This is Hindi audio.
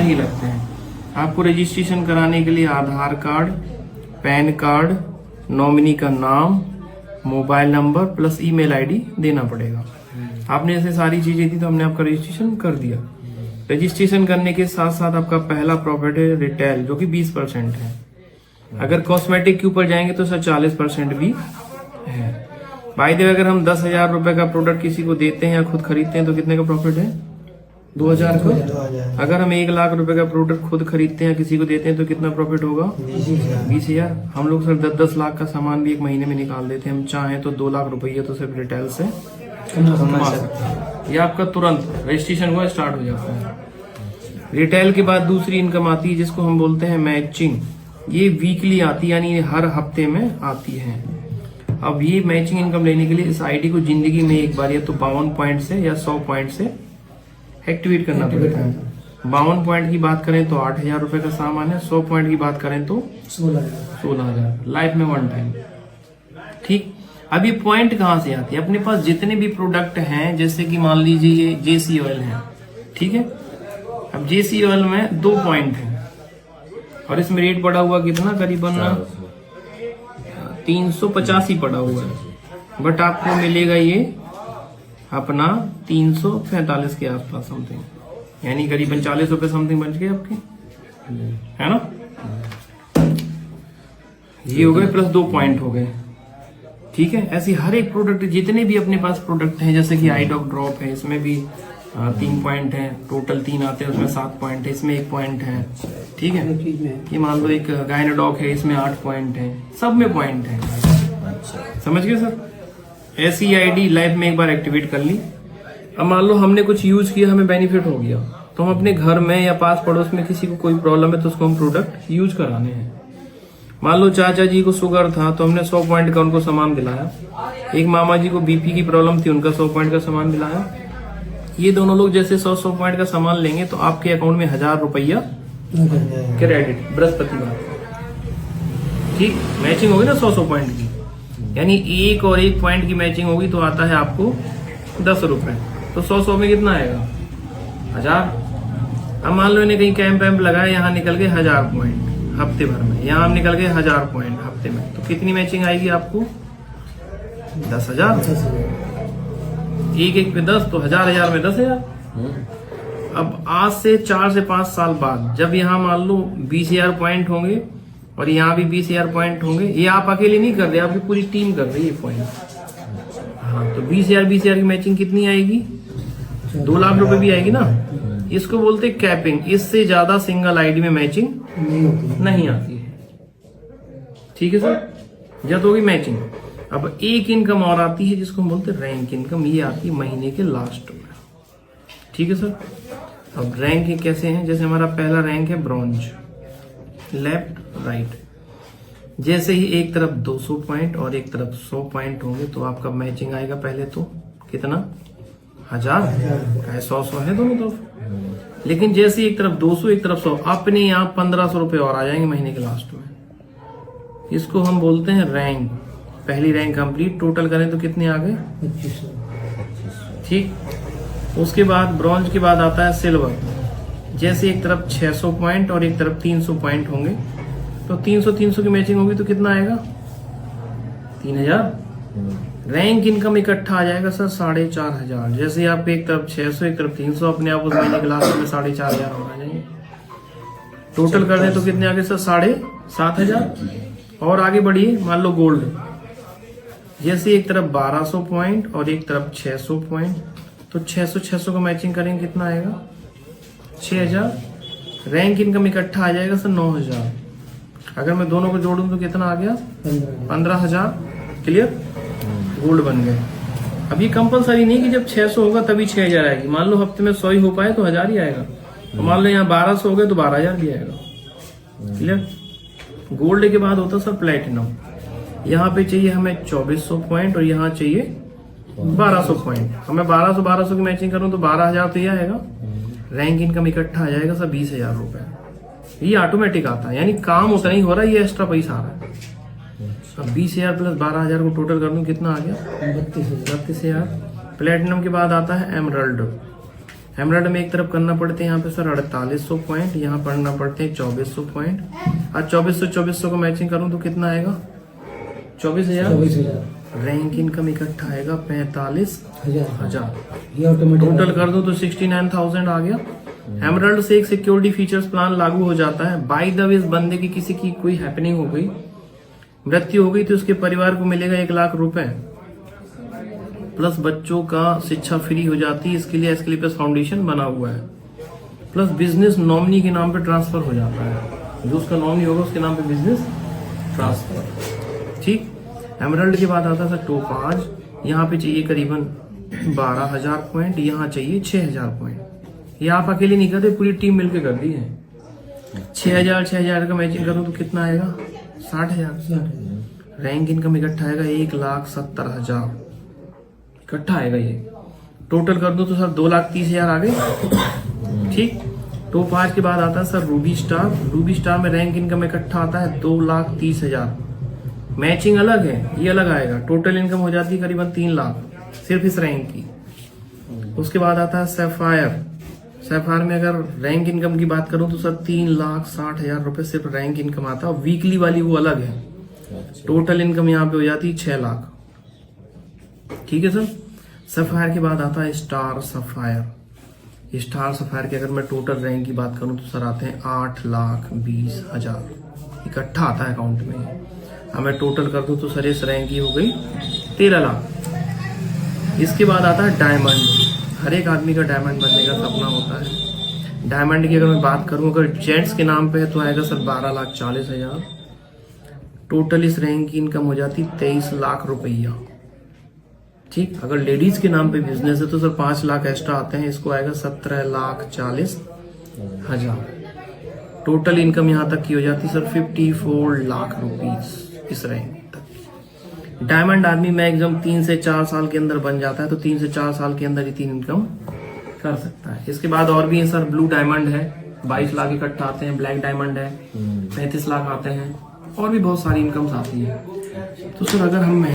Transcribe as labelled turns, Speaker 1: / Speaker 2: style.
Speaker 1: ही लगते हैं। आपको रजिस्ट्रेशन कराने के लिए आधार कार्ड, पैन कार्ड, नॉमिनी का नाम, mobile number plus email ID देना पड़ेगा। आपने ऐसे सारी चीजें दी तो हमने आपका रजिस्ट्रेशन कर दिया। रजिस्ट्रेशन करने के साथ साथ आपका पहला प्रॉफिट है रिटेल, जो कि 20% है। अगर कॉस्मेटिक के ऊपर जाएंगे तो सर 40% भी है। बाय द वे, अगर हम 10,000 रुपए का प्रोडक्ट किसी को देते हैं या खुद खरीदते हैं तो कितने का प्रॉफिट है? 2,000 का। अगर हम 1 लाख रुपए का प्रोडक्ट खुद खरीदते हैं किसी को देते हैं तो कितना प्रॉफिट होगा? 20,000। हम लोग सर 10-10 लाख का सामान भी एक महीने में निकाल देते हैं। हम चाहें तो 2 लाख रुपये तो सिर्फ रिटेल से कमा सकते हैं। ये आपका तुरंत रजिस्ट्रेशन हुआ स्टार्ट हो जाता है। रिटेल के बाद दूसरी इनकम आती है जिसको हम बोलते हैं मैचिंग। ये वीकली आती है, यानी हर हफ्ते में आती है। अब ये मैचिंग इनकम लेने के लिए इस आईडी को जिंदगी में एक बार या तो 52 पॉइंट से या 100 पॉइंट से एक्टिवेट करना पड़ता है। 52 पॉइंट की बात करें तो 8,000 रुपए का सामान है। 100 पॉइंट की बात करें तो 16,000 लाइफ में 1 टाइम। ठीक। अब ये पॉइंट कहाँ से आती है? अपने पास जितने भी प्रोडक्ट हैं, जैसे कि मान लीजिए ये जेसी ऑयल है, ठीक है। अब जेसी ऑयल में 2 पॉइंट है और इसमें रेट पड़ा हुआ कितना? करीबन 385 पड़ा हुआ है। बट आपको मिलेगा ये अपना 345 के आसपास समथिंग, यानी करीबन 40 रुपए समथिंग बच गए आपके, है ना। ये हो गए प्लस 2 पॉइंट हो गए। ठीक है। ऐसी हर एक प्रोडक्ट, जितने भी अपने पास प्रोडक्ट हैं, जैसे कि आईडॉक ड्रॉप है, इसमें भी 3 पॉइंट है। टोटल 3 आते हैं, उसमें 7 पॉइंट है, इसमें 1 पॉइंट है। ठीक है। ये मान लो एक गायनाडॉक है, इसमें 8 पॉइंट है। सब में पॉइंट है। समझ गए सर? ऐसी आईडी लाइफ में एक बार एक्टिवेट कर ली। अब मान लो हमने कुछ यूज किया, हमें बेनिफिट हो गया, तो हम अपने घर में या पास पड़ोस में किसी को कोई प्रॉब्लम है तो उसको हम प्रोडक्ट यूज कराने हैं। मान लो चाचा जी को शुगर था तो हमने 100 पॉइंट का उनको सामान दिलाया। एक मामा जी को बीपी की प्रॉब्लम थी, उनका 100 पॉइंट का सामान दिलाया। ये दोनों लोग जैसे 100 पॉइंट का सामान लेंगे तो आपके अकाउंट में 1,000 रुपया क्रेडिट बृहस्पतिवार। ठीक। मैचिंग होगी ना 100 पॉइंट की, यानी 1 और 1 पॉइंट की मैचिंग होगी तो आता है आपको 10 रुपए। तो 100 में कितना आएगा? 1,000। अब मान लो इन्हें कहीं कैंप वैम्प लगाया, यहाँ निकल गए 1,000 पॉइंट हफ्ते भर में, यहाँ हम निकल गए 1,000 पॉइंट हफ्ते में, तो कितनी मैचिंग आएगी आपको? 10,000। 1 पे 10 तो 1,000 में 10,000। अब आज से 4 से 5 साल बाद जब यहाँ मान लो 20,000 पॉइंट होंगे और यहाँ भी 20,000 पॉइंट होंगे, ये आप अकेले नहीं कर रहे, आपकी पूरी टीम कर रही है पॉइंट। हाँ, तो 20,000 की मैचिंग कितनी आएगी? 2 लाख रुपए भी आएगी ना। इसको बोलते कैपिंग। इससे ज्यादा सिंगल आईडी में मैचिंग नहीं आती है। ठीक है सर, जब होगी मैचिंग। अब एक इनकम और आती है जिसको हम बोलते हैं रैंक इनकम। ये आती है महीने के लास्ट में। ठीक है सर। अब रैंक कैसे हैं? जैसे हमारा पहला रैंक है ब्रॉन्ज, लेफ्ट राइट। जैसे ही एक तरफ 200 पॉइंट और एक तरफ 100 पॉइंट होंगे तो आपका मैचिंग आएगा पहले तो कितना? 1,000। 100 है दोनों तरफ। लेकिन जैसे एक तरफ 200 एक तरफ 100, अपने यहाँ 1,500 रुपए और आ जाएंगे महीने के लास्ट में। इसको हम बोलते हैं रैंक। पहली रैंक कंप्लीट। टोटल करें तो कितने आ गए? 2500। ठीक। उसके बाद ब्रॉन्ज के बाद आता है सिल्वर। जैसे एक तरफ 600 पॉइंट और एक तरफ 300 पॉइंट होंगे तो 300 की मैचिंग होगी तो कितना आएगा? 3,000। रैंक इनकम इकट्ठा आ जाएगा सर 4,500। जैसे आप एक तरफ 600 एक तरफ 300, अपने आप उस महीने के लास्ट में 4,500 हो जाएंगे। टोटल कर दें तो कितने आगे सर? 7,500। और आगे बढ़िए, मान लो गोल्ड। जैसे एक तरफ 1,200 पॉइंट और एक तरफ 600 पॉइंट, तो 600 को मैचिंग करेंगे कितना आएगा? 6,000। रैंक इनकम इकट्ठा आ जाएगा सर 9,000। अगर मैं दोनों को जोड़ूं तो कितना आ गया? 15,000। क्लियर? गोल्ड बन गए। अब ये कंपलसरी नहीं कि जब 600 होगा तभी 6,000 आएगी। मान लो हफ्ते में 100 ही हो पाए तो 1,000 ही आएगा। तो मान लो यहाँ 1,200 हो गए तो 12,000 भी आएगा। क्लियर? गोल्ड के बाद होता सर प्लेटिनम। यहाँ पे चाहिए हमें 2,400 पॉइंट और यहाँ चाहिए 1,200 पॉइंट। हमें 1,200 की मैचिंग करूँ तो 12,000 तो ये आएगा। रैंक इनकम इकट्ठा आ जाएगा सर 20,000 रुपए। ये ऑटोमेटिक आता है, यानी काम उतना ही हो रहा है, ये एक्स्ट्रा पैसा आ रहा है। अब 20,000 प्लस 12,000 को टोटल कर दूं कितना आ गया? 32,000। प्लेटिनम के बाद आता है एमरल्ड। एमराल्ड में एक तरफ करना पड़ते हैं यहाँ पे सर 4800 पॉइंट, यहाँ पढ़ना पड़ते हैं 2400 पॉइंट। आज 2400 को मैचिंग करूं तो कितना आएगा? 24,000। रैंक इनकम इकट्ठा आएगा 45,000। टोटल कर दो तो 69,000 आ गया। एमराल्ड से एक सिक्योरिटी फीचर्स प्लान लागू हो जाता है। बाय द वे इस बंदे की किसी की कोई हैपनिंग हो गई, मृत्यु हो गई, तो उसके परिवार को मिलेगा 1 लाख रुपए प्लस बच्चों का शिक्षा फ्री हो जाती है। इसके लिए एस्क्लेपियस फाउंडेशन बना हुआ है। प्लस बिजनेस नॉमिनी के नाम पे ट्रांसफर हो जाता है, जो उसका नॉमिनी होगा उसके नाम पे बिजनेस ट्रांसफर। ठीक। एमराल्ड के बाद आता था टोपाज। यहाँ पे चाहिए करीबन 12,000 पॉइंट, यहाँ चाहिए 6,000 पॉइंट। ये आप अकेले नहीं करते, पूरी टीम मिलकर कर दी है। 6,000 का मैचिंग करूं तो कितना आएगा? 60,000। रैंक इनकम इकट्ठा आएगा 1,70,000 इकट्ठा आएगा। ये टोटल कर दो तो सर 2,30,000 आ गए। ठीक। टॉप 5 के बाद आता है sir Ruby star. Ruby star में रैंक इनकम इकट्ठा आता है 2,30,000। मैचिंग अलग है, ये अलग आएगा। टोटल इनकम हो जाती है करीबन 3 लाख सिर्फ इस रैंक की। उसके बाद आता है सैफायर। सैफायर में अगर रैंक इनकम की बात करूं तो सर 3,60,000 रुपए सिर्फ रैंक इनकम आता है। वीकली वाली वो अलग है। टोटल इनकम यहाँ पे हो जाती है 6 लाख। ठीक है सर। सफायर के बाद आता है स्टार सफायर। स्टार सफायर की अगर मैं टोटल रैंक की बात करूं तो सर आते हैं 8,20,000 इकट्ठा आता है अकाउंट में। अब मैं टोटल कर दूं तो सर इस रैंक की हो गई 13 लाख। इसके बाद आता है डायमंड। हर एक आदमी का डायमंड बनने का सपना होता है। डायमंड की अगर मैं बात करूं, अगर जेंट्स के नाम पे है तो आएगा सर 12,40,000। टोटल इस रैंक की इनकम हो जाती 23 लाख रुपया। ठीक। अगर लेडीज के नाम पे बिजनेस है तो सर 5 लाख एक्स्ट्रा आते हैं, इसको आएगा 17,40,000। टोटल इनकम यहां तक की हो जाती सर 54 लाख रुपीज इस रैंक तक। डायमंड आदमी मैक्सिमम 3 से 4 साल के अंदर बन जाता है, तो 3 से 4 साल के अंदर इतनी इनकम कर सकता है। इसके बाद और भी है सर। ब्लू डायमंड है 22 लाख इकट्ठा आते हैं। ब्लैक डायमंड है 35 लाख आते हैं। और भी बहुत सारी इनकम्स आती है। तो सर अगर हम